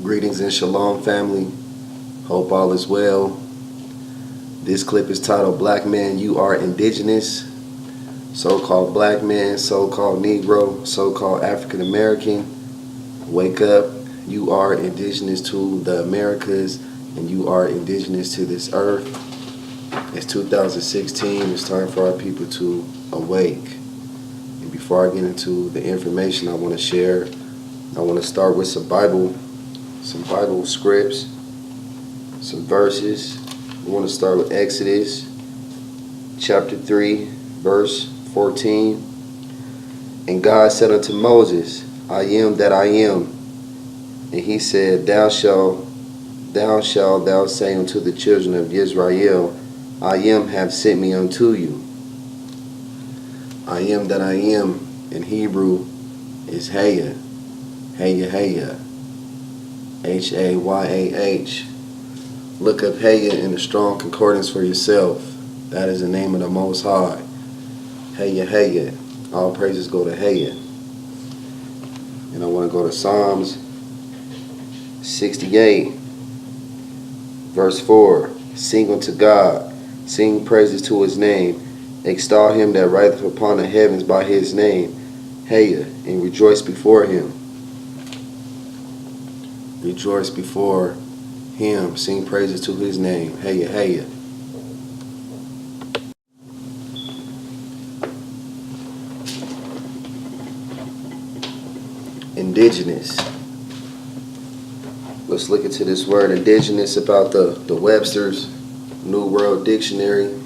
Greetings and shalom, family. Hope all is well. This clip is titled Black Man, You Are Indigenous. So-called black man, so-called Negro, so-called African American. Wake up. You are indigenous to the Americas and you are indigenous to this earth. It's 2016. It's time for our people to awake. And before I get into the information I want to share, I want to start with some Bible scripts, some verses. We want to start with Exodus chapter 3, verse 14. And God said unto Moses, I am that I am. And he said, Thou shalt say unto the children of Israel, I am have sent me unto you. I am that I am in Hebrew is Hayah. Hayah, Hayah. Hayah. Look up Hayah in the Strong Concordance for yourself. That is the name of the Most High. Hayah, Hayah. All praises go to Hayah. And I want to go to Psalms 68, verse 4. Sing unto God, sing praises to his name, extol him that rideth upon the heavens by his name, Hayah, and rejoice before him. Rejoice before him, sing praises to his name, Hayah, Hayah. Indigenous. Let's look into this word indigenous about the Webster's New World Dictionary.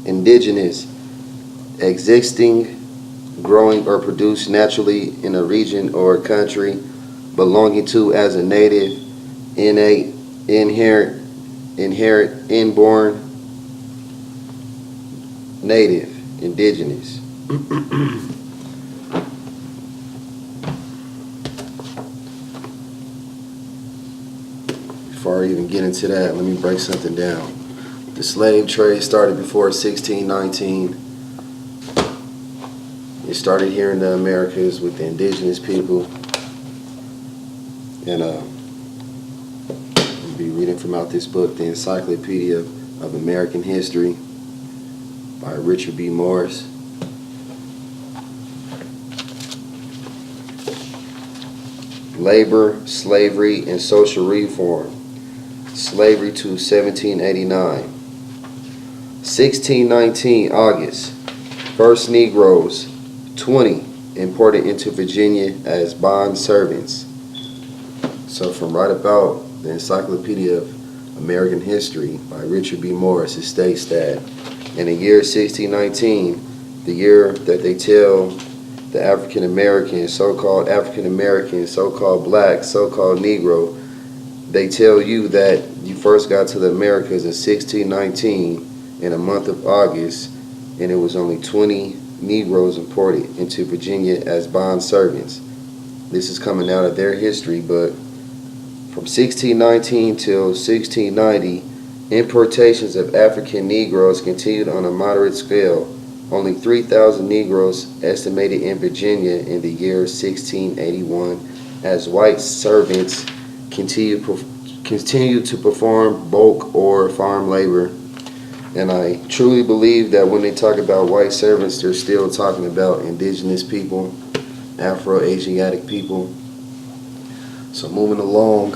Indigenous, existing, growing or produced naturally in a region or country, belonging to as a native, innate, inherent, inborn, native, indigenous. Before I even get into that, let me break something down. The slave trade started before 1619. It started here in the Americas with the indigenous people. And I'll be reading from out this book, The Encyclopedia of American History by Richard B. Morris. Labor, slavery, and social reform. Slavery to 1789. 1619 August. First Negroes, 20, imported into Virginia as bond servants. So from right about the Encyclopedia of American History by Richard B. Morris, it states that in the year 1619, the year that they tell the African Americans, so-called black, so-called Negro, they tell you that you first got to the Americas in 1619 in the month of August, and it was only 20 Negroes imported into Virginia as bond servants. This is coming out of their history, but from 1619 till 1690, importations of African Negroes continued on a moderate scale. Only 3,000 Negroes estimated in Virginia in the year 1681 as white servants continued to perform bulk or farm labor. And I truly believe that when they talk about white servants, they're still talking about indigenous people, Afro-Asiatic people. So moving along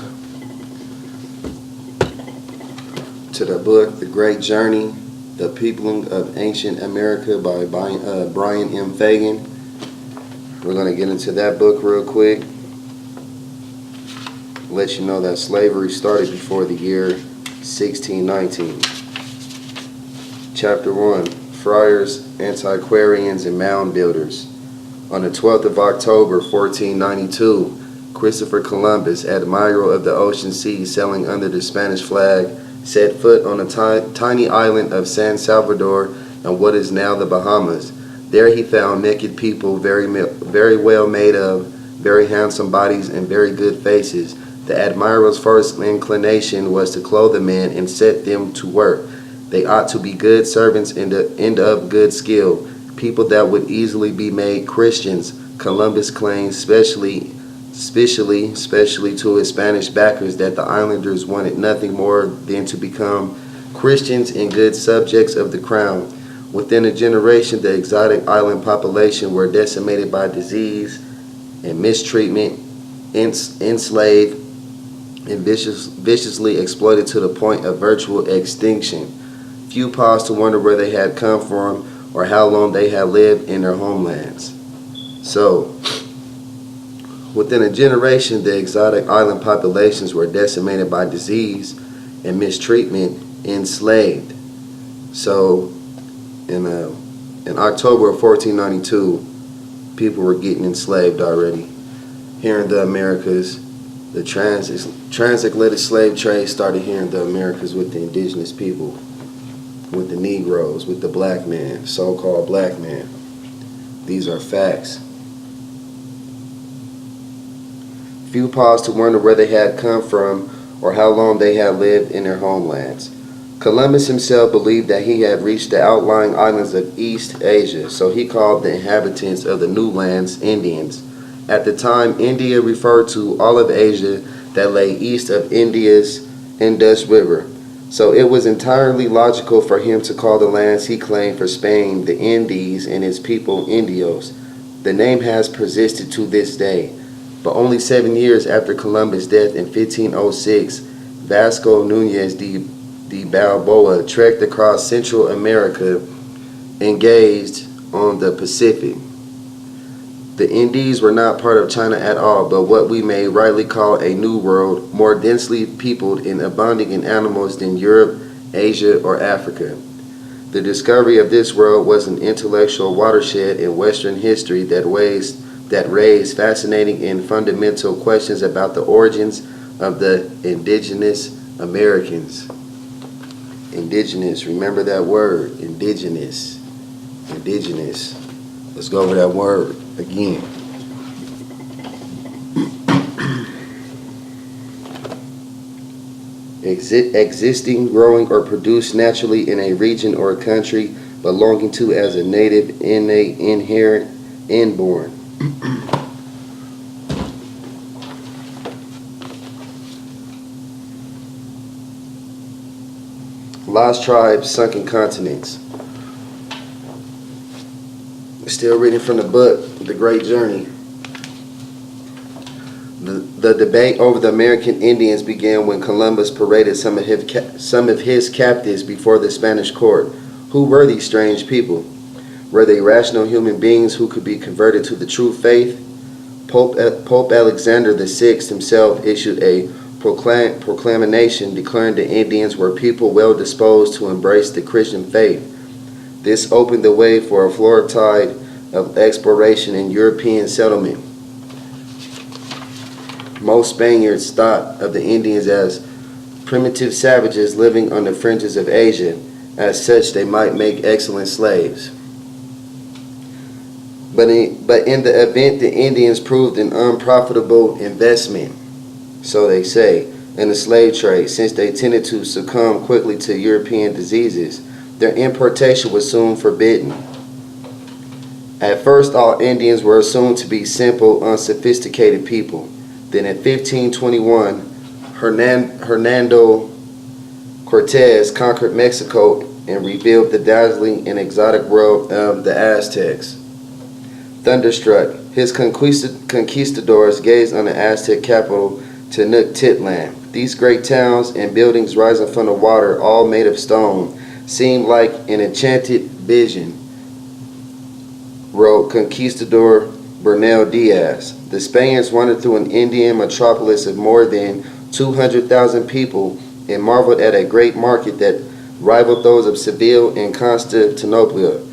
to the book, The Great Journey, The Peopling of Ancient America by Brian M. Fagan. We're going to get into that book real quick. Let you know that slavery started before the year 1619. Chapter 1, Friars, Antiquarians, and Mound Builders. On the 12th of October, 1492, Christopher Columbus, admiral of the ocean seas sailing under the Spanish flag, set foot on a tiny island of San Salvador on what is now the Bahamas. There he found naked people, very well made of, very handsome bodies, and very good faces. The admiral's first inclination was to clothe the men and set them to work. They ought to be good servants and of good skill. people that would easily be made Christians. Columbus claimed, especially to his Spanish backers, that the islanders wanted nothing more than to become Christians and good subjects of the crown. Within a generation, the exotic island population were decimated by disease and mistreatment, enslaved, and viciously exploited to the point of virtual extinction. Few paused to wonder where they had come from or how long they had lived in their homelands. So, within a generation, the exotic island populations were decimated by disease and mistreatment, enslaved. So, in October of 1492, people were getting enslaved already. Here in the Americas, the transatlantic slave trade started here in the Americas with the indigenous people, with the Negroes, with the black man, so-called black man. These are facts. Few paused to wonder where they had come from or how long they had lived in their homelands. Columbus himself believed that he had reached the outlying islands of East Asia, so he called the inhabitants of the new lands Indians. At the time, India referred to all of Asia that lay east of India's Indus River. So it was entirely logical for him to call the lands he claimed for Spain the Indies and its people Indios. The name has persisted to this day. But only 7 years after Columbus' death in 1506, Vasco Nunez de Balboa trekked across Central America, engaged on the Pacific. The Indies were not part of China at all, but what we may rightly call a new world, more densely peopled and abounding in animals than Europe, Asia, or Africa. The discovery of this world was an intellectual watershed in Western history that raised fascinating and fundamental questions about the origins of the indigenous Americans. Indigenous, remember that word, indigenous. Indigenous. Let's go over that word again. Existing, growing, or produced naturally in a region or a country, belonging to as a native, innate, inherent, inborn. Lost tribes, sunken continents. Still reading from the book, The Great Journey. The debate over the American Indians began when Columbus paraded some of his captives before the Spanish court. Who were these strange people? Were they rational human beings who could be converted to the true faith? Pope Alexander VI himself issued a proclamation declaring the Indians were people well disposed to embrace the Christian faith. This opened the way for a flood tide of exploration and European settlement. Most Spaniards thought of the Indians as primitive savages living on the fringes of Asia. As such, they might make excellent slaves. But in the event, the Indians proved an unprofitable investment, so they say, in the slave trade, since they tended to succumb quickly to European diseases. Their importation was soon forbidden. At first, all Indians were assumed to be simple, unsophisticated people. Then in 1521, Hernando Cortez conquered Mexico and revealed the dazzling and exotic world of the Aztecs. Thunderstruck, his conquistadors gazed on the Aztec capital Tenochtitlan. These great towns and buildings rising from the water, all made of stone, seemed like an enchanted vision, wrote conquistador Bernal Diaz. The Spaniards wandered through an Indian metropolis of more than 200,000 people and marveled at a great market that rivaled those of Seville and Constantinople.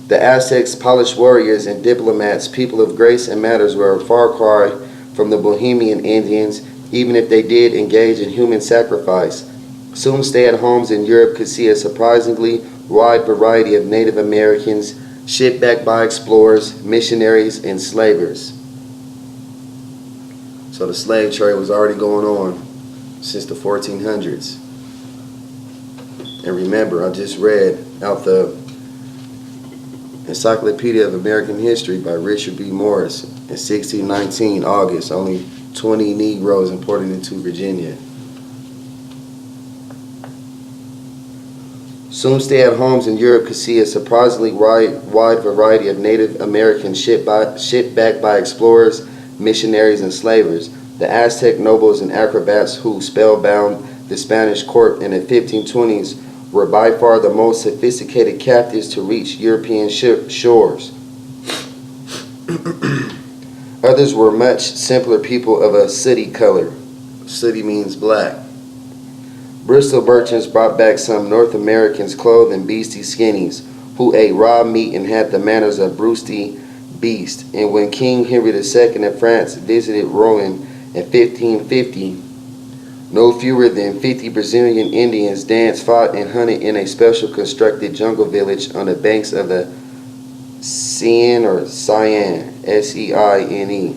The Aztecs, polished warriors and diplomats, people of grace and manners, were a far cry from the Bohemian Indians, even if they did engage in human sacrifice. Soon stay-at-homes in Europe could see a surprisingly wide variety of Native Americans, shipped back by explorers, missionaries, and slavers. So the slave trade was already going on since the 1400s. And remember, I just read out the Encyclopedia of American History by Richard B. Morris in 1619, August. Only 20 Negroes imported into Virginia. Soon stay-at-homes in Europe could see a surprisingly wide variety of Native Americans shipped back by explorers, missionaries, and slavers. The Aztec nobles and acrobats who spellbound the Spanish court in the 1520s were by far the most sophisticated captives to reach European shores. Others were much simpler people of a sooty color. Sooty means black. Bristol merchants brought back some North Americans clothed in beastie skinnies, who ate raw meat and had the manners of brousty beasts. And when King Henry II of France visited Rouen in 1550, no fewer than 50 Brazilian Indians danced, fought, and hunted in a special constructed jungle village on the banks of the Seine or Seine, S-E-I-N-E.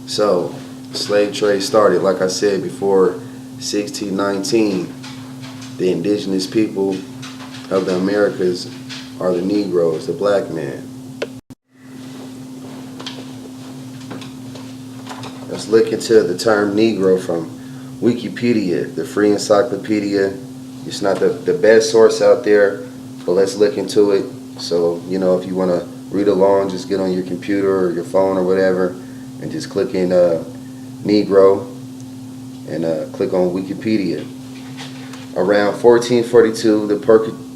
So, slave trade started, like I said before, 1619. The indigenous people of the Americas are the Negroes, the black man. Let's look into the term Negro from Wikipedia, the free encyclopedia. It's not the best source out there, but let's look into it. So, you know, if you want to read along, just get on your computer or your phone or whatever and just click in Negro and click on Wikipedia. Around 1442, the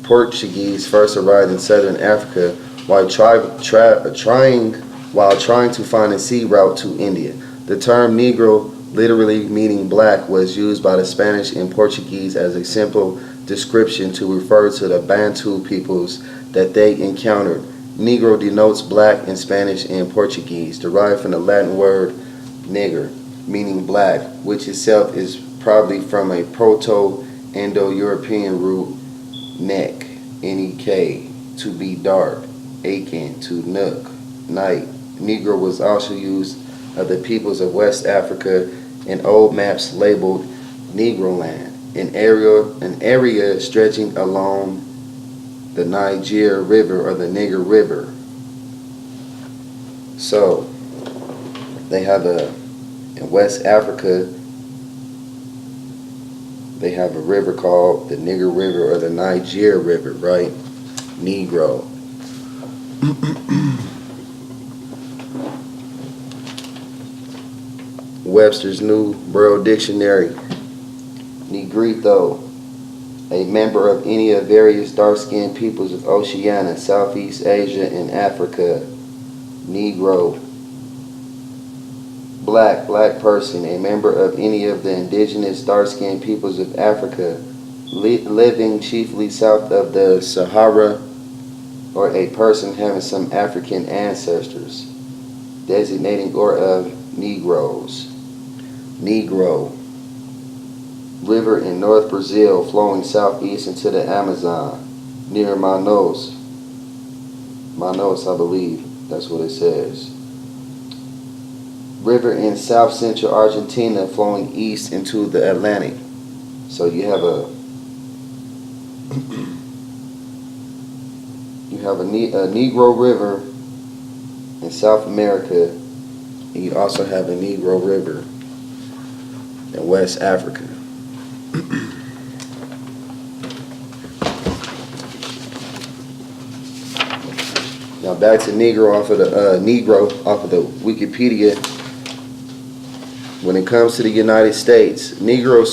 Portuguese first arrived in southern Africa while trying to find a sea route to India. The term Negro, literally meaning black, was used by the Spanish and Portuguese as a simple description to refer to the Bantu peoples that they encountered. Negro denotes black in Spanish and Portuguese, derived from the Latin word nigger, meaning black, which itself is probably from a Proto-Indo-European root neck, N-E-K, to be dark, Akin, to nook, night. Negro was also used of the peoples of West Africa in old maps labeled Negroland, an area stretching along the Niger River or the Niger River. So they have in West Africa, they have a river called the Niger River or the Niger River, right? Negro. Webster's New World Dictionary. Negrito, a member of any of various dark-skinned peoples of Oceania, Southeast Asia, and Africa. Negro. Black, black person, a member of any of the indigenous dark-skinned peoples of Africa, living chiefly south of the Sahara, or a person having some African ancestors, designating or of Negroes. Negro. River in North Brazil flowing southeast into the Amazon, near Manaus. Manaus, I believe, that's what it says. River in south central Argentina flowing east into the Atlantic. So you have a Negro River in South America, and you also have a Negro River in West Africa. Now back to Negro off of the Wikipedia. When it comes to the United States, Negro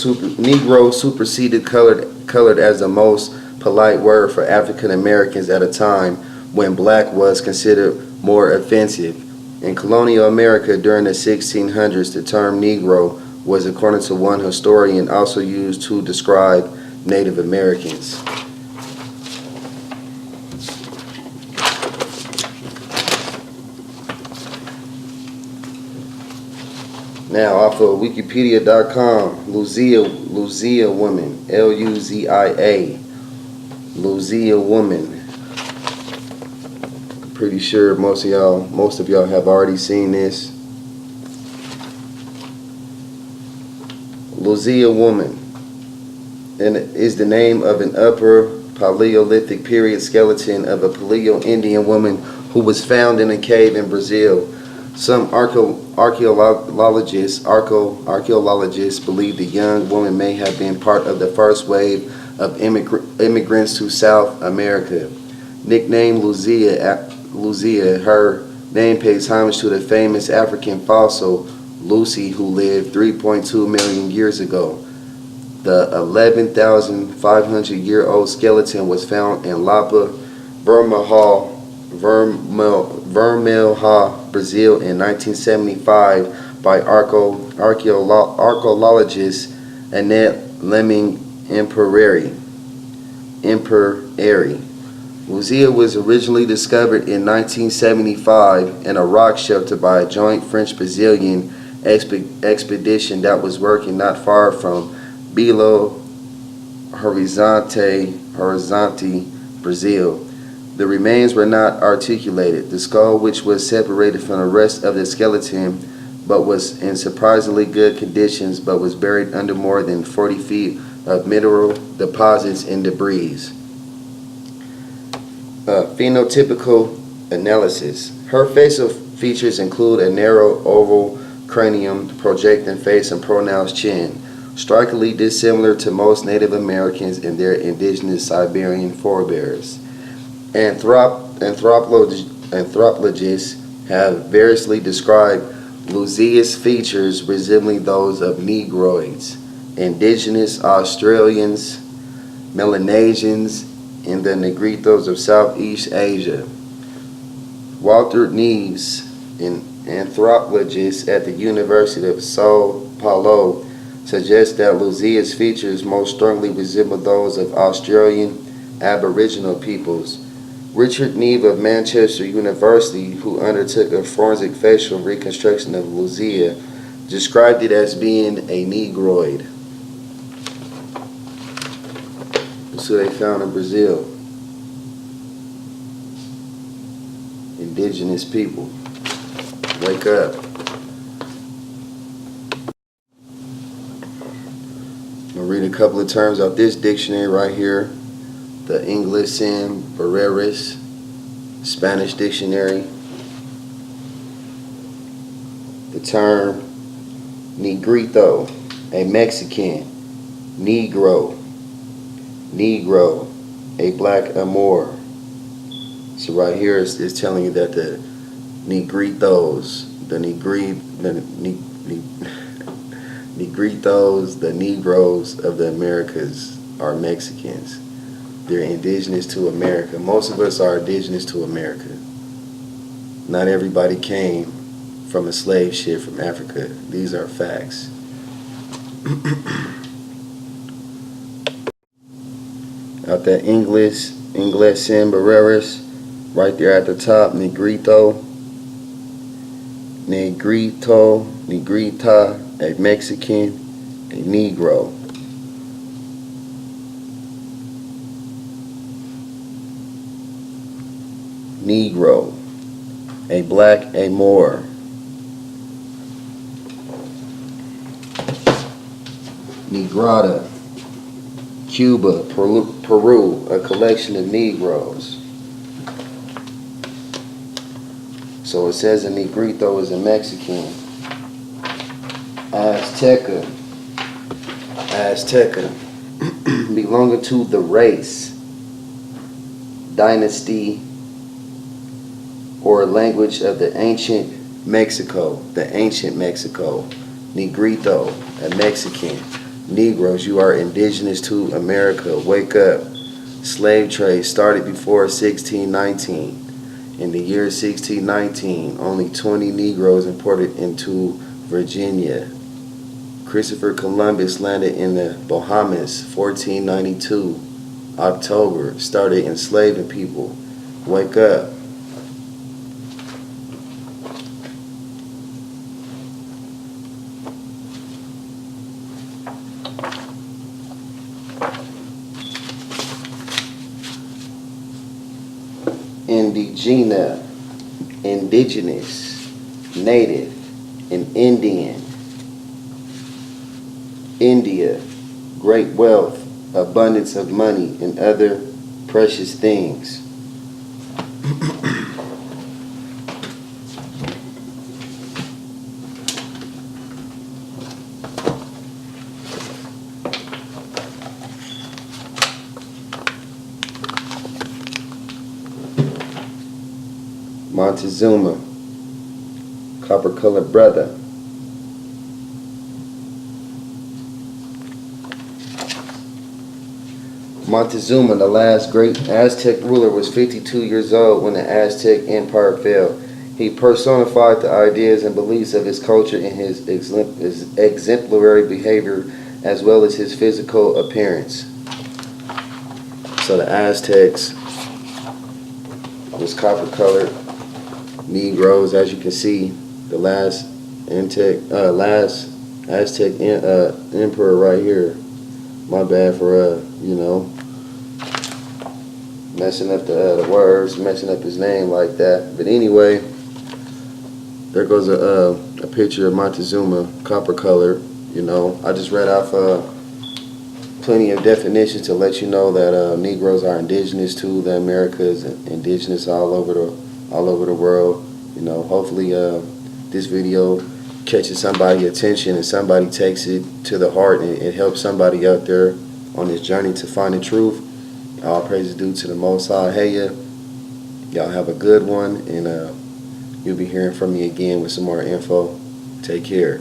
superseded colored as the most polite word for African Americans at a time when black was considered more offensive. In colonial America during the 1600s, the term Negro was, according to one historian, also used to describe Native Americans. Now, off of Wikipedia.com, Luzia woman, L-U-Z-I-A, Luzia woman. I'm pretty sure most of y'all have already seen this. Luzia woman, and is the name of an Upper Paleolithic period skeleton of a Paleo-Indian woman who was found in a cave in Brazil. Some archaeologists believe the young woman may have been part of the first wave of immigrants to South America. Nicknamed Luzia, her name pays homage to the famous African fossil Lucy, who lived 3.2 million years ago. The 11,500-year-old skeleton was found in Lapa, Vermelha, Brazil in 1975 by archaeologist Annette Lemming Impereri. Luzia was originally discovered in 1975 in a rock shelter by a joint French-Brazilian expedition that was working not far from Belo Horizonte, Brazil. The remains were not articulated. The skull, which was separated from the rest of the skeleton but was in surprisingly good conditions, but was buried under more than 40 feet of mineral deposits and debris. Phenotypical analysis. Her facial features include a narrow oval cranium, projecting face, and pronounced chin, strikingly dissimilar to most Native Americans and their indigenous Siberian forebears. Anthropologists have variously described Luzia's features resembling those of Negroids, indigenous Australians, Melanesians, and the Negritos of Southeast Asia. Walter Neves, an anthropologist at the University of Sao Paulo, suggests that Luzia's features most strongly resemble those of Australian Aboriginal peoples. Richard Neve of Manchester University, who undertook a forensic facial reconstruction of Luzia, described it as being a Negroid. That's who they found in Brazil. Indigenous people. Wake up. I'll read a couple of terms out this dictionary right here. The English and Barreras Spanish Dictionary. The term Negrito, a Mexican. Negro, a black Amor. So right here it's telling you that the Negritos, the Negroes of the Americas are Mexicans. They're indigenous to America. Most of us are indigenous to America. Not everybody came from a slave ship from Africa. These are facts. Out that English and Barreras, right there at the top, Negrito, Negrita, a Mexican, a Negro. Negro, a black Amor. Negrata, Cuba, Peru, a collection of Negroes. So it says a Negrito is a Mexican. Azteca, belonging to the race, dynasty, or language of the ancient Mexico. Negrito, a Mexican. Negroes, you are indigenous to America. Wake up. Slave trade started before 1619. In the year 1619, only 20 Negroes imported into Virginia. Christopher Columbus landed in the Bahamas 1492. October, started enslaving people. Wake up. Indigenous, native, and Indian. India, great wealth, abundance of money, and other precious things. Montezuma, copper colored brother. Montezuma, the last great Aztec ruler, was 52 years old when the Aztec Empire fell. He personified the ideas and beliefs of his culture in his exemplary behavior as well as his physical appearance. So the Aztecs was copper colored Negroes, as you can see. The last Aztec emperor right here. My bad for messing up the words, messing up his name like that. But anyway, there goes a picture of Montezuma, copper colored. I just read off plenty of definitions to let you know that Negroes are indigenous to the Americas, indigenous all over the world. Hopefully this video catches somebody's attention and somebody takes it to the heart and it helps somebody out there on this journey to find the truth. All praises due to the Most High. Hey, y'all have a good one, and you'll be hearing from me again with some more info. Take care.